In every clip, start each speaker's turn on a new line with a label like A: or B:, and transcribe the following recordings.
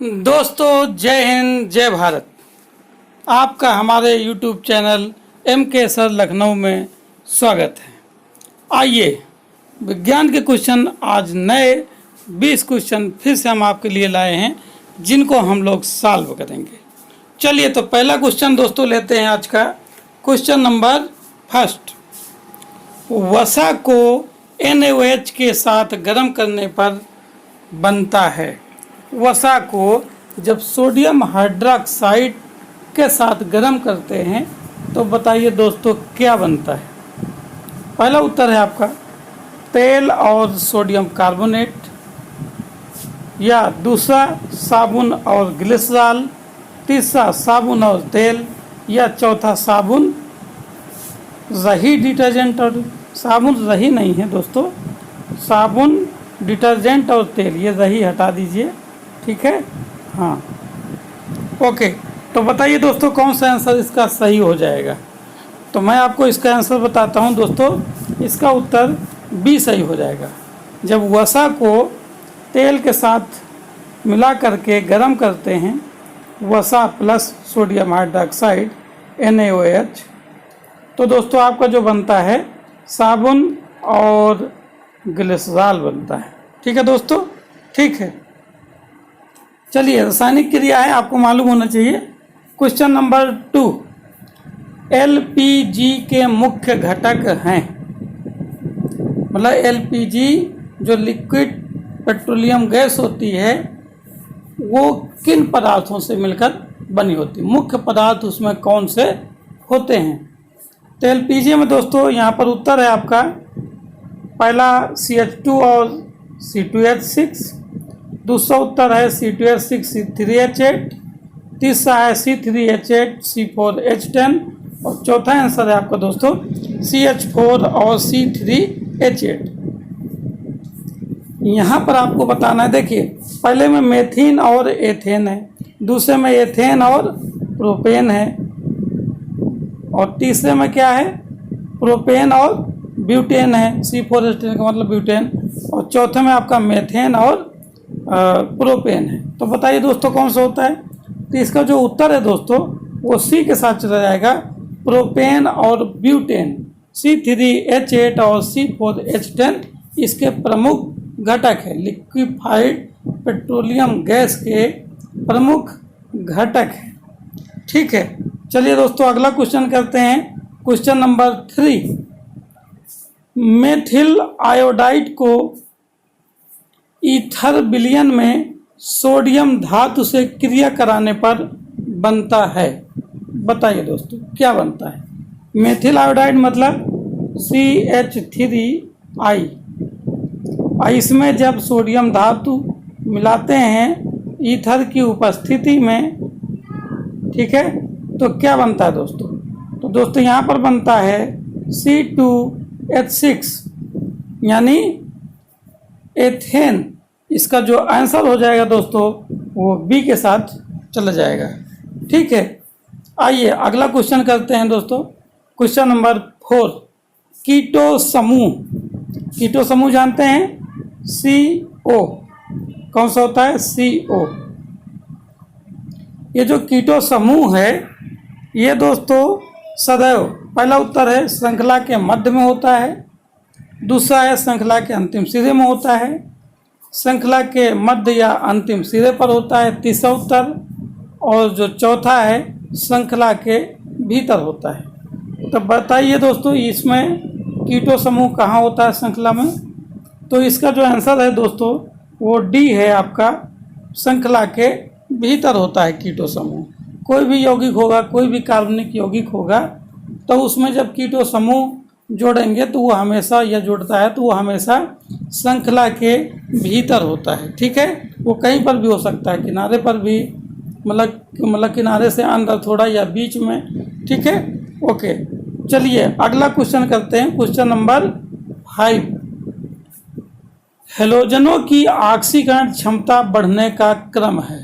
A: दोस्तों जय हिंद जय भारत। आपका हमारे YouTube channel MK sir Lucknow में स्वागत है। आइए विज्ञान के क्वेश्चन आज नए 20 क्वेश्चन फिर से हम आपके लिए लाए हैं जिनको हम लोग सॉल्व करेंगे। चलिए तो पहला क्वेश्चन दोस्तों लेते हैं आज का। क्वेश्चन नंबर फर्स्ट, वसा को NaOH के साथ गर्म करने पर बनता है। वसा को जब सोडियम हाइड्रोक्साइड के साथ गर्म करते हैं तो बताइए दोस्तों क्या बनता है। पहला उत्तर है आपका तेल और सोडियम कार्बोनेट, या दूसरा साबुन और ग्लिसरॉल, तीसरा साबुन और तेल, या चौथा साबुन रही डिटर्जेंट और साबुन रही नहीं है दोस्तों, साबुन डिटर्जेंट और तेल, ये रही हटा दीजिए, ठीक है। हाँ ओके, तो बताइए दोस्तों कौन सा आंसर इसका सही हो जाएगा। तो मैं आपको इसका आंसर बताता हूँ दोस्तों, इसका उत्तर बी सही हो जाएगा। जब वसा को तेल के साथ मिला करके गर्म करते हैं, वसा प्लस सोडियम हाइड्रोक्साइड NaOH, तो दोस्तों आपका जो बनता है साबुन और ग्लिसरॉल बनता है। ठीक है दोस्तों, ठीक है। चलिए रासायनिक क्रिया है, आपको मालूम होना चाहिए। क्वेश्चन नंबर 2, LPG के मुख्य घटक हैं। मतलब LPG जो लिक्विड पेट्रोलियम गैस होती है वो किन पदार्थों से मिलकर बनी होती है, मुख्य पदार्थ उसमें कौन से होते हैं। तो LPG में दोस्तों यहाँ पर उत्तर है आपका पहला CH2 और C2H6, दूसरा उत्तर है C2H6 C3H8, तीसरा है C3H8 C4H10 और चौथा आंसर है आपका दोस्तों CH4 और C3H8। यहाँ पर आपको बताना है, देखिए पहले में मेथिन और एथेन है, दूसरे में एथेन और प्रोपेन है, और तीसरे में क्या है प्रोपेन और ब्यूटेन है, C4H10 का मतलब ब्यूटेन, और चौथे में आपका मेथेन और प्रोपेन है। तो बताइए दोस्तों कौन सा होता है। तो इसका जो उत्तर है दोस्तों वो सी के साथ चला जाएगा, प्रोपेन और ब्यूटेन। C3H8 और C4H10 इसके प्रमुख घटक है, लिक्विफाइड पेट्रोलियम गैस के प्रमुख घटक है। ठीक है, चलिए दोस्तों अगला क्वेश्चन करते हैं। क्वेश्चन नंबर 3, मेथिल आयोडाइड को ईथर विलयन में सोडियम धातु से क्रिया कराने पर बनता है। बताइए दोस्तों क्या बनता है। मेथिल आयोडाइड मतलब CH3I, इसमें जब सोडियम धातु मिलाते हैं ईथर की उपस्थिति में, ठीक है, तो क्या बनता है दोस्तों। तो दोस्तों यहाँ पर बनता है C2H6 यानी एथेन। इसका जो आंसर हो जाएगा दोस्तों वो बी के साथ चला जाएगा। ठीक है, आइए अगला क्वेश्चन करते हैं दोस्तों। क्वेश्चन नंबर 4, कीटो समूह। कीटो समूह जानते हैं CO, कौन सा होता है CO। ये जो कीटो समूह है ये दोस्तों सदैव, पहला उत्तर है श्रृंखला के मध्य में होता है, दूसरा है श्रृंखला के अंतिम सिरे में होता है, श्रृंखला के मध्य या अंतिम सिरे पर होता है तीसरा उत्तर, और जो चौथा है श्रृंखला के भीतर होता है। तो बताइए दोस्तों इसमें कीटो समूह कहाँ होता है श्रृंखला में। तो इसका जो आंसर है दोस्तों वो डी है आपका, श्रृंखला के भीतर होता है कीटो समूह। कोई भी यौगिक होगा, कोई भी कार्बनिक यौगिक होगा, तो उसमें जब कीटो समूह जोड़ेंगे तो वो हमेशा, या जुड़ता है तो वो हमेशा श्रृंखला के भीतर होता है। ठीक है, वो कहीं पर भी हो सकता है, किनारे पर भी, मतलब किनारे से अंदर थोड़ा या बीच में। ठीक है, ओके। चलिए अगला क्वेश्चन करते हैं। क्वेश्चन नंबर 5, हैलोजनों की ऑक्सीकरण क्षमता बढ़ने का क्रम है।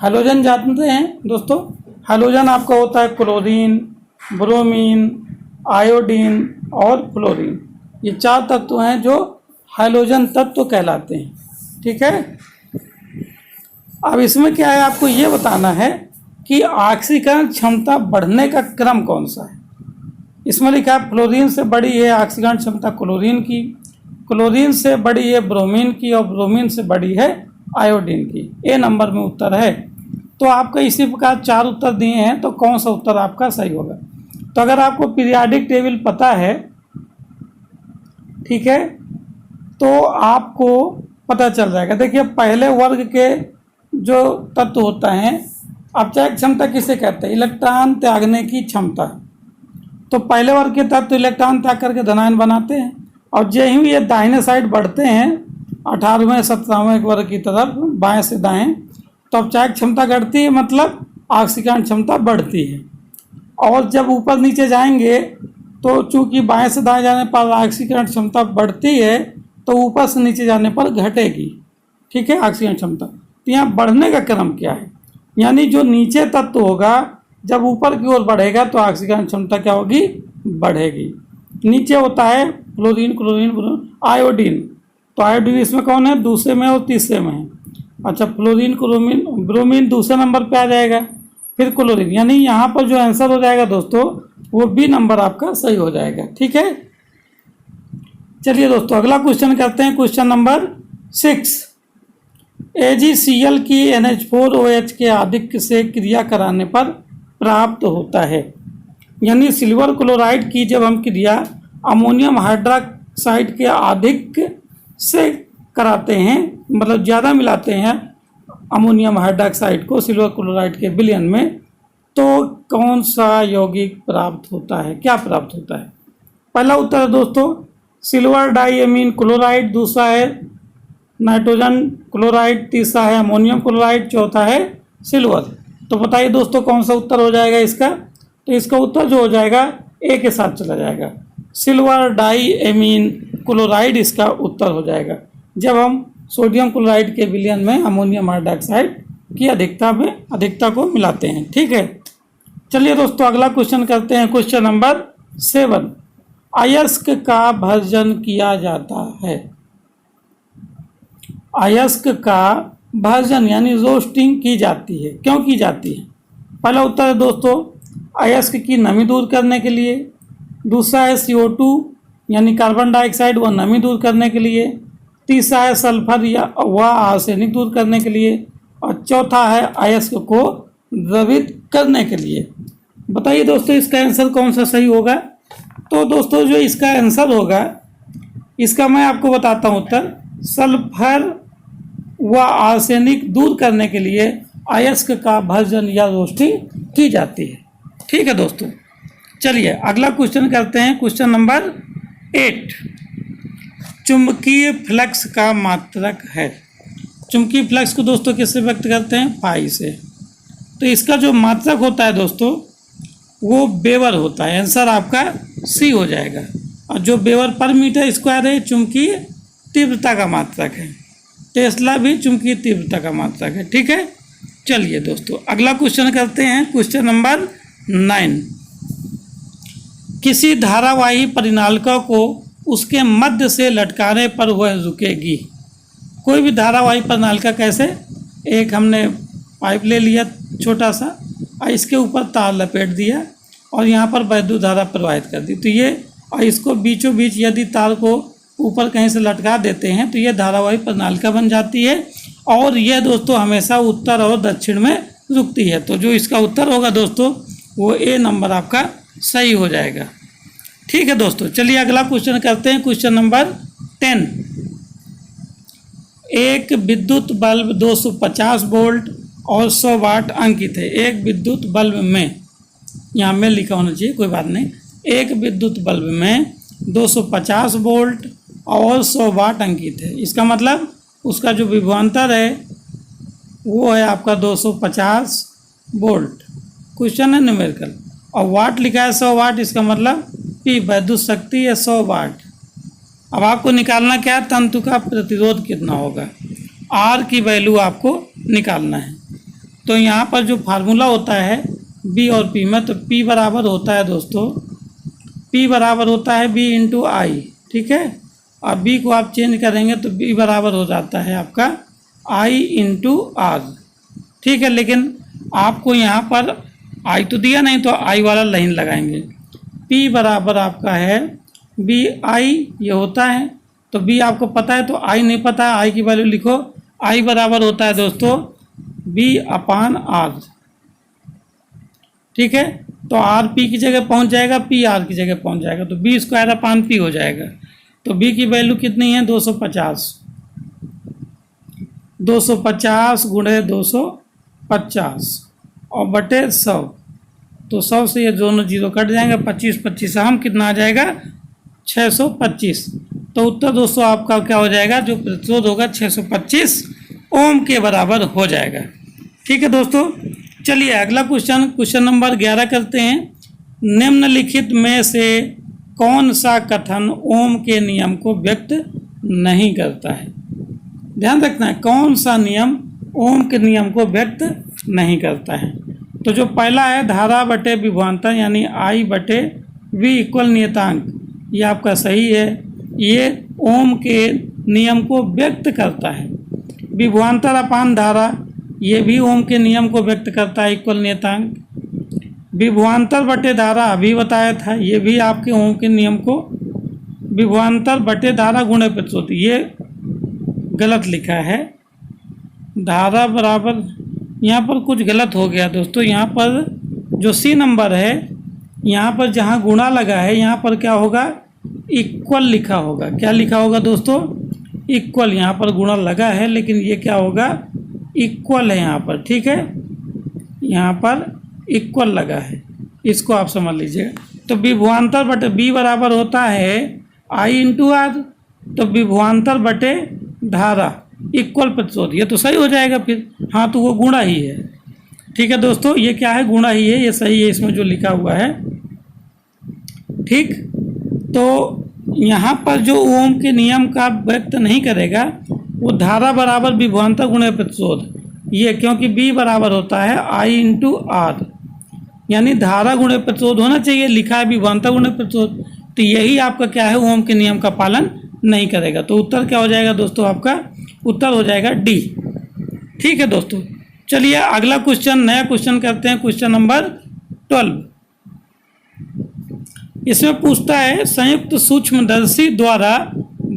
A: हैलोजन जानते हैं दोस्तों, हैलोजन आपका होता है क्लोरीन, ब्रोमीन, आयोडीन और फ्लोरीन। ये 4 तत्व हैं जो हैलोजन तत्व कहलाते हैं। ठीक है, अब इसमें क्या है, आपको ये बताना है कि ऑक्सीकरण क्षमता बढ़ने का क्रम कौन सा है। इसमें लिखा है फ्लोरीन से बड़ी है ऑक्सीकरण क्षमता क्लोरीन की, क्लोरीन से बड़ी है ब्रोमीन की, और ब्रोमीन से बड़ी है आयोडीन की। ए नंबर में उत्तर है। तो आपका इसी प्रकार 4 उत्तर दिए हैं, तो कौन सा उत्तर आपका सही होगा। तो अगर आपको पीरियाडिक टेबल पता है, ठीक है, तो आपको पता चल जाएगा। देखिए पहले वर्ग के जो तत्व होता है, अपचायक क्षमता किसे कहते हैं, इलेक्ट्रॉन त्यागने की क्षमता। तो पहले वर्ग के तत्व इलेक्ट्रॉन त्याग करके धनायन बनाते हैं, और जो ही ये दाहिने साइड बढ़ते हैं 18वें 17वें वर्ग की तरफ बाएं से दाएं, तो अपचायक क्षमता घटती है, मतलब ऑक्सीकरण क्षमता बढ़ती है। और जब ऊपर नीचे जाएंगे तो चूंकि बाएं से दाएं जाने पर ऑक्सीकरण क्षमता बढ़ती है, तो ऊपर से नीचे जाने पर घटेगी, ठीक है, ऑक्सीकरण क्षमता। तो यहाँ बढ़ने का क्रम क्या है, यानी जो नीचे तत्व होगा जब ऊपर की ओर बढ़ेगा तो ऑक्सीकरण क्षमता क्या होगी, बढ़ेगी। नीचे होता है फ्लोरीन, क्लोरीन, आयोडीन। तो आयोडीन इसमें कौन है, दूसरे में और तीसरे में है। अच्छा, फ्लोरीन, क्लोरीन, ब्रोमीन दूसरे नंबर पे आ जाएगा, फिर क्लोरीन, यानी यहाँ पर जो आंसर हो जाएगा दोस्तों वो बी नंबर आपका सही हो जाएगा, ठीक है। चलिए दोस्तों अगला क्वेश्चन करते हैं, क्वेश्चन नंबर 6। AgCl की NH4OH के आधिक्य से क्रिया कराने पर प्राप्त होता है। यानी सिल्वर क्लोराइड की जब हम क्रिया अमोनियम हाइड्रोक्साइड के आधिक्य से कराते हैं, मतलब ज़्यादा मिलाते हैं अमोनियम हाइड्रोक्साइड को सिल्वर क्लोराइड के विलयन में, तो कौन सा यौगिक प्राप्त होता है, क्या प्राप्त होता है। पहला उत्तर है दोस्तों सिल्वर डाइएमीन क्लोराइड, दूसरा है नाइट्रोजन क्लोराइड, तीसरा है अमोनियम क्लोराइड, चौथा है सिल्वर। तो बताइए दोस्तों कौन सा उत्तर हो जाएगा इसका। तो इसका उत्तर जो हो जाएगा ए के साथ चला जाएगा, सिल्वर डाइएमीन क्लोराइड इसका उत्तर हो जाएगा, जब हम सोडियम क्लोराइड के विलयन में अमोनियम हाइड्रोक्साइड की अधिकता को मिलाते हैं, ठीक है। चलिए दोस्तों अगला क्वेश्चन करते हैं, क्वेश्चन नंबर 7। अयस्क का भर्जन किया जाता है। अयस्क का भर्जन यानी रोस्टिंग की जाती है, क्यों की जाती है। पहला उत्तर है दोस्तों अयस्क की नमी दूर करने के लिए, दूसरा है CO2 यानी कार्बन डाइऑक्साइड व नमी दूर करने के लिए, तीसरा है सल्फर या व आर्सेनिक दूर करने के लिए, और चौथा है अयस्क को द्रवित करने के लिए। बताइए दोस्तों इसका आंसर कौन सा सही होगा। तो दोस्तों जो इसका आंसर होगा, इसका मैं आपको बताता हूँ उत्तर, सल्फर व आर्सेनिक दूर करने के लिए अयस्क का भर्जन या रोस्टिंग की जाती है, ठीक है दोस्तों। चलिए अगला क्वेश्चन करते हैं, क्वेश्चन नंबर 8। चुंबकीय फ्लक्स का मात्रक है। चुंबकीय फ्लक्स को दोस्तों किससे व्यक्त करते हैं, फाई से। तो इसका जो मात्रक होता है दोस्तों वो वेबर होता है, आंसर आपका सी हो जाएगा। और जो वेबर पर मीटर स्क्वायर है चुंबकीय तीव्रता का मात्रक है। टेस्ला भी चुंबकीय तीव्रता का मात्रक है, ठीक है। चलिए दोस्तों अगला क्वेश्चन करते हैं, क्वेश्चन नंबर 9। किसी धारावाही परिनालिका को उसके मध्य से लटकाने पर वह रुकेगी। कोई भी धारावाही परिनालिका कैसे, एक हमने पाइप ले लिया छोटा सा और इसके ऊपर तार लपेट दिया और यहाँ पर वैद्युत धारा प्रवाहित कर दी, तो ये और इसको बीचों बीच यदि तार को ऊपर कहीं से लटका देते हैं तो ये धारावाही परिनालिका बन जाती है, और यह दोस्तों हमेशा उत्तर और दक्षिण में रुकती है। तो जो इसका उत्तर होगा दोस्तों वो ए नंबर आपका सही हो जाएगा, ठीक है दोस्तों। चलिए अगला क्वेश्चन करते हैं, क्वेश्चन नंबर 10। एक विद्युत बल्ब 250 वोल्ट और 100 वाट अंकित है। एक विद्युत बल्ब में, यहाँ में लिखा होना चाहिए कोई बात नहीं, एक विद्युत बल्ब में 250 वोल्ट और 100 वाट अंकित है। इसका मतलब उसका जो विभवांतर है वो है आपका 250 वोल्ट, क्वेश्चन है न्यूमेरिकल, और वाट लिखा है 100 वाट, इसका मतलब कि वैद्युत शक्ति है 100 वाट। अब आपको निकालना क्या है, तंतु का प्रतिरोध कितना होगा, आर की वैल्यू आपको निकालना है। तो यहाँ पर जो फार्मूला होता है बी और पी में, तो पी बराबर होता है दोस्तों, पी बराबर होता है बी इंटू आई, ठीक है। और बी को आप चेंज करेंगे तो बी बराबर हो जाता है आपका आई इंटू आर, ठीक है, लेकिन आपको यहाँ पर आई तो दिया नहीं, तो आई वाला लाइन लगाएंगे। P बराबर आपका है बी आई, ये होता है। तो बी आपको पता है, तो आई नहीं पता है, आई की वैल्यू लिखो। आई बराबर होता है दोस्तों बी अपान आर, ठीक है। तो आर पी की जगह पहुंच जाएगा, पी आर की जगह पहुंच जाएगा, तो बी स्क्वायर अपान पी हो जाएगा। तो बी की वैल्यू कितनी है 250, 250 गुणे 250 और बटे 100। तो 100 से ये दोनों जीरो कट जाएंगे, 25 25 हम कितना आ जाएगा 625। तो उत्तर दोस्तों आपका क्या हो जाएगा, जो प्रतिरोध होगा 625 ओम के बराबर हो जाएगा। ठीक है दोस्तों, चलिए अगला क्वेश्चन नंबर 11 करते हैं। निम्नलिखित में से कौन सा कथन ओम के नियम को व्यक्त नहीं करता है? ध्यान रखना है, कौन सा नियम ओम के नियम को व्यक्त नहीं करता है। तो जो पहला है धारा बटे विभवांतर यानी आई बटे वी इक्वल नियतांक, ये आपका सही है, ये ओम के नियम को व्यक्त करता है। विभवांतर अपान धारा, ये भी ओम के नियम को व्यक्त करता है, इक्वल नियतांक। विभवांतर बटे धारा अभी बताया था, ये भी आपके ओम के नियम को, विभवांतर बटे धारा गुणे प्रतिरोध, ये गलत लिखा है। धारा बराबर, यहाँ पर कुछ गलत हो गया दोस्तों, यहाँ पर जो सी नंबर है, यहाँ पर जहाँ गुणा लगा है, यहाँ पर क्या होगा इक्वल लिखा होगा। क्या लिखा होगा दोस्तों, इक्वल। यहाँ पर गुणा लगा है लेकिन ये क्या होगा इक्वल है यहाँ पर, ठीक है, यहाँ पर इक्वल लगा है, इसको आप समझ लीजिएगा। तो विभवांतर बटे बी बराबर होता है आई इंटू आर, तो विभवांतर बटे धारा इक्वल प्रतिरोध, ये तो सही हो जाएगा फिर। हाँ, तो वो गुणा ही है, ठीक है दोस्तों, ये क्या है गुणा ही है, ये सही है इसमें जो लिखा हुआ है। ठीक, तो यहाँ पर जो ओम के नियम का व्यक्त नहीं करेगा वो धारा बराबर विभवांतर गुणे प्रतिरोध, ये क्योंकि बी बराबर होता है आई इंटू आर, यानी धारा गुणे प्रतिरोध होना चाहिए, लिखा है विभवांतर गुणे प्रतिरोध, तो यही आपका क्या है ओम के नियम का पालन नहीं करेगा। तो उत्तर क्या हो जाएगा दोस्तों, आपका उत्तर हो जाएगा डी। ठीक है दोस्तों, चलिए अगला क्वेश्चन, नया क्वेश्चन करते हैं, क्वेश्चन नंबर 12। इसमें पूछता है संयुक्त सूक्ष्मदर्शी द्वारा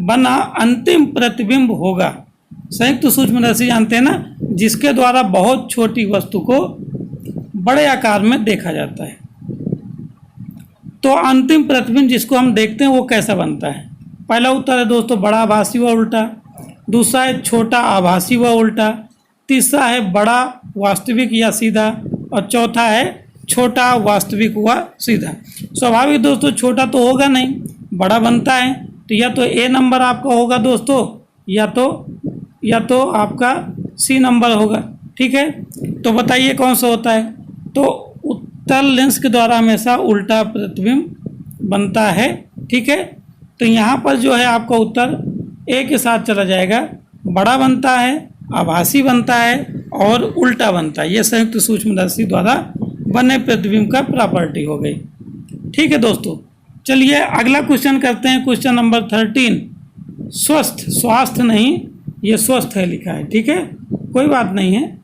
A: बना अंतिम प्रतिबिंब होगा। संयुक्त सूक्ष्मदर्शी जानते हैं ना, जिसके द्वारा बहुत छोटी वस्तु को बड़े आकार में देखा जाता है। तो अंतिम प्रतिबिंब जिसको हम देखते हैं वो कैसा बनता है? पहला उत्तर है दोस्तों बड़ा आभासी व उल्टा, दूसरा है छोटा आभासी व उल्टा, तीसरा है बड़ा वास्तविक या सीधा, और चौथा है छोटा वास्तविक व सीधा। स्वाभाविक दोस्तों छोटा तो होगा नहीं, बड़ा बनता है, तो या तो ए नंबर आपका होगा दोस्तों, या तो आपका सी नंबर होगा। ठीक है, तो बताइए कौन सा होता है? तो उत्तल लेंस के द्वारा हमेशा उल्टा प्रतिबिंब बनता है। ठीक है, तो यहाँ पर जो है आपका उत्तर ए के साथ चला जाएगा, बड़ा बनता है, आभासी बनता है और उल्टा बनता है। ये संयुक्त सूक्ष्मदर्शी द्वारा बने प्रतिबिंब का प्रॉपर्टी हो गई। ठीक है दोस्तों, चलिए अगला क्वेश्चन करते हैं, क्वेश्चन नंबर 13। स्वस्थ, स्वास्थ्य नहीं, ये स्वस्थ है लिखा है, ठीक है, कोई बात नहीं है,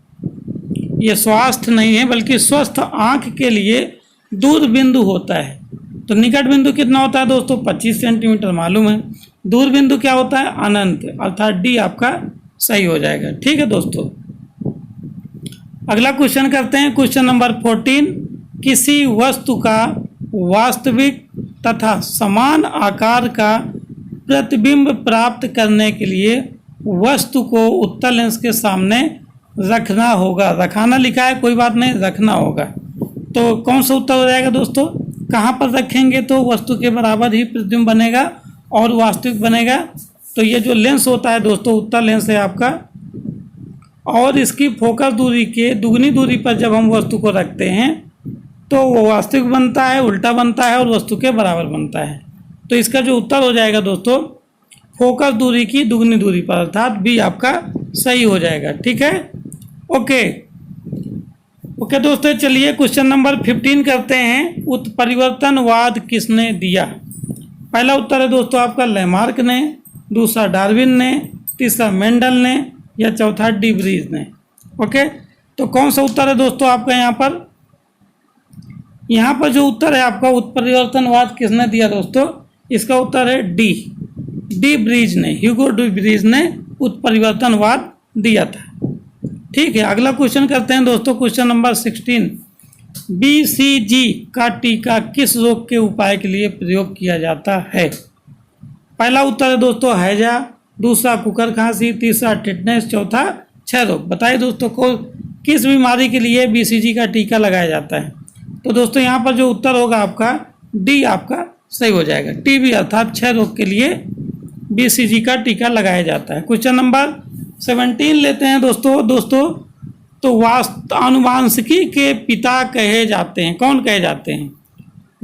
A: ये स्वास्थ्य नहीं है बल्कि स्वस्थ आंख के लिए दूर बिंदु होता है। तो निकट बिंदु कितना होता है दोस्तों 25 सेंटीमीटर मालूम है, दूर बिंदु क्या होता है अनंत, अर्थात डी आपका सही हो जाएगा। ठीक है दोस्तों, अगला क्वेश्चन करते हैं, क्वेश्चन नंबर 14। किसी वस्तु का वास्तविक तथा समान आकार का प्रतिबिंब प्राप्त करने के लिए वस्तु को उत्तल लेंस के सामने रखना होगा। रखाना लिखा है, कोई बात नहीं, रखना होगा। तो कौन सा उत्तर हो जाएगा दोस्तों, कहाँ पर रखेंगे तो वस्तु के बराबर ही प्रतिबिंब बनेगा और वास्तविक बनेगा। तो ये जो लेंस होता है दोस्तों उत्तल लेंस है आपका, और इसकी फोकस दूरी के दुगनी दूरी पर जब हम वस्तु को रखते हैं तो वो वास्तविक बनता है, उल्टा बनता है और वस्तु के बराबर बनता है। तो इसका जो उत्तर हो जाएगा दोस्तों फोकस दूरी की दुगनी दूरी पर, अर्थात बी आपका सही हो जाएगा। ठीक है, ओके दोस्तों, चलिए क्वेश्चन नंबर 15 करते हैं। उत्परिवर्तनवाद किसने दिया? पहला उत्तर है दोस्तों आपका लैमार्क ने, दूसरा डार्विन ने, तीसरा मेंडल ने, या चौथा डी व्रीज ने। ओके, तो कौन सा उत्तर है दोस्तों आपका यहाँ पर? यहाँ पर जो उत्तर है आपका उत्परिवर्तनवाद किसने दिया दोस्तों? इसका उत्तर है डी ब्रीज ने, ह्यूगो डी ब्रीज ने उत्परिवर्तनवाद दिया था। ठीक है, अगला क्वेश्चन करते हैं दोस्तों, क्वेश्चन नंबर 16। BCG का टीका किस रोग के उपाय के लिए प्रयोग किया जाता है? पहला उत्तर है दोस्तों हैजा, दूसरा कुकर खांसी, तीसरा टिटनेस, चौथा क्षय रोग। बताइए दोस्तों को किस बीमारी के लिए BCG का टीका लगाया जाता है? तो दोस्तों यहाँ पर जो उत्तर होगा आपका डी आपका सही हो जाएगा। टीबी अर्थात क्षय रोग के लिए BCG का टीका लगाया जाता है। क्वेश्चन नंबर 17 लेते हैं दोस्तों तो आनुवांशिकी के पिता कहे जाते हैं, कौन कहे जाते हैं?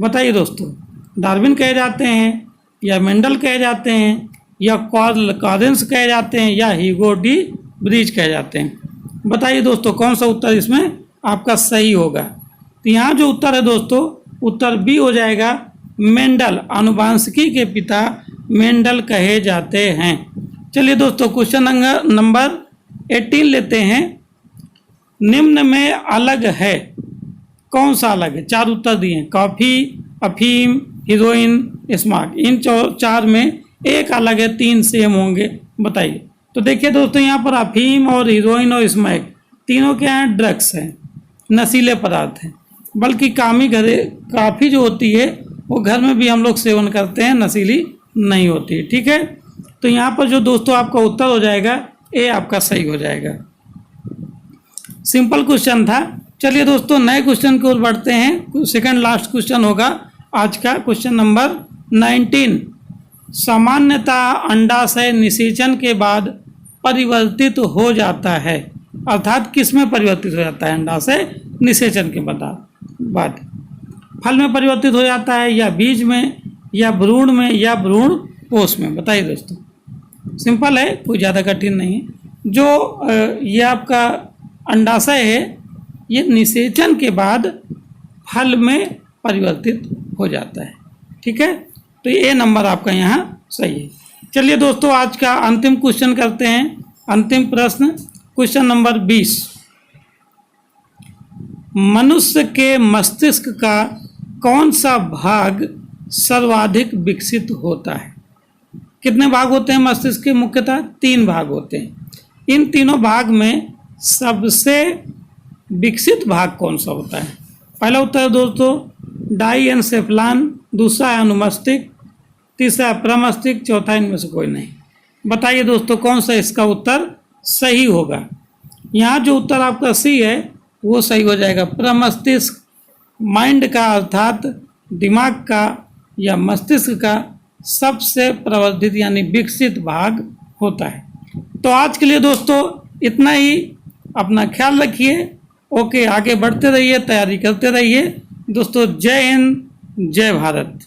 A: बताइए दोस्तों, डार्विन कहे जाते हैं या मेंडल कहे जाते हैं या कार्ल कॉरेंस कहे जाते हैं या ह्यूगो डी ब्रीज कहे जाते हैं? बताइए दोस्तों कौन सा उत्तर इसमें आपका सही होगा? तो यहाँ जो उत्तर है दोस्तों, उत्तर बी हो जाएगा, मेंडल। आनुवांशिकी के पिता मेंडल कहे जाते हैं। चलिए दोस्तों क्वेश्चन नंबर 18 लेते हैं। निम्न में अलग है, कौन सा अलग है? 4 उत्तर दिए, कॉफी, अफीम, हीरोइन, स्मोक। इन 4 में एक अलग है, 3 सेम होंगे। बताइए। तो देखिए दोस्तों यहाँ पर अफीम और हीरोइन और स्मोक तीनों क्या हैं? ड्रग्स हैं, नशीले पदार्थ हैं। बल्कि काफ़ी जो होती है वो घर में भी हम लोग सेवन करते हैं, नशीली नहीं होती है। ठीक है, तो यहाँ पर जो दोस्तों आपका उत्तर हो जाएगा ए आपका सही हो जाएगा। सिंपल क्वेश्चन था। चलिए दोस्तों नए क्वेश्चन की ओर बढ़ते हैं। सेकंड लास्ट क्वेश्चन होगा आज का, क्वेश्चन नंबर 19। सामान्यतः अंडाशय निषेचन के बाद परिवर्तित हो जाता है, अर्थात किस में परिवर्तित हो जाता है? अंडाशय निषेचन के बाद फल में परिवर्तित हो जाता है, या बीज में, या भ्रूण में, या भ्रूण कोश में? बताइए दोस्तों, सिंपल है, कोई ज़्यादा कठिन नहीं है। जो ये आपका अंडाशय है ये निषेचन के बाद फल में परिवर्तित हो जाता है। ठीक है, तो ये नंबर आपका यहाँ सही है। चलिए दोस्तों आज का अंतिम क्वेश्चन करते हैं, अंतिम प्रश्न, क्वेश्चन नंबर 20। मनुष्य के मस्तिष्क का कौन सा भाग सर्वाधिक विकसित होता है? कितने भाग होते हैं मस्तिष्क के? मुख्यतः 3 भाग होते हैं। इन तीनों भाग में सबसे विकसित भाग कौन सा होता है? पहला उत्तर है दोस्तों डाइएन्सेफलान, दूसरा है अनुमस्तिष्क, तीसरा है प्रमस्तिष्क, चौथा इनमें से कोई नहीं। बताइए दोस्तों कौन सा इसका उत्तर सही होगा? यहाँ जो उत्तर आपका सी है वो सही हो जाएगा। प्रमस्तिष्क माइंड का अर्थात दिमाग का या मस्तिष्क का सबसे प्रवर्धित यानी विकसित भाग होता है। तो आज के लिए दोस्तों इतना ही। अपना ख्याल रखिए। ओके, आगे बढ़ते रहिए, तैयारी करते रहिए दोस्तों। जय हिंद, जय भारत।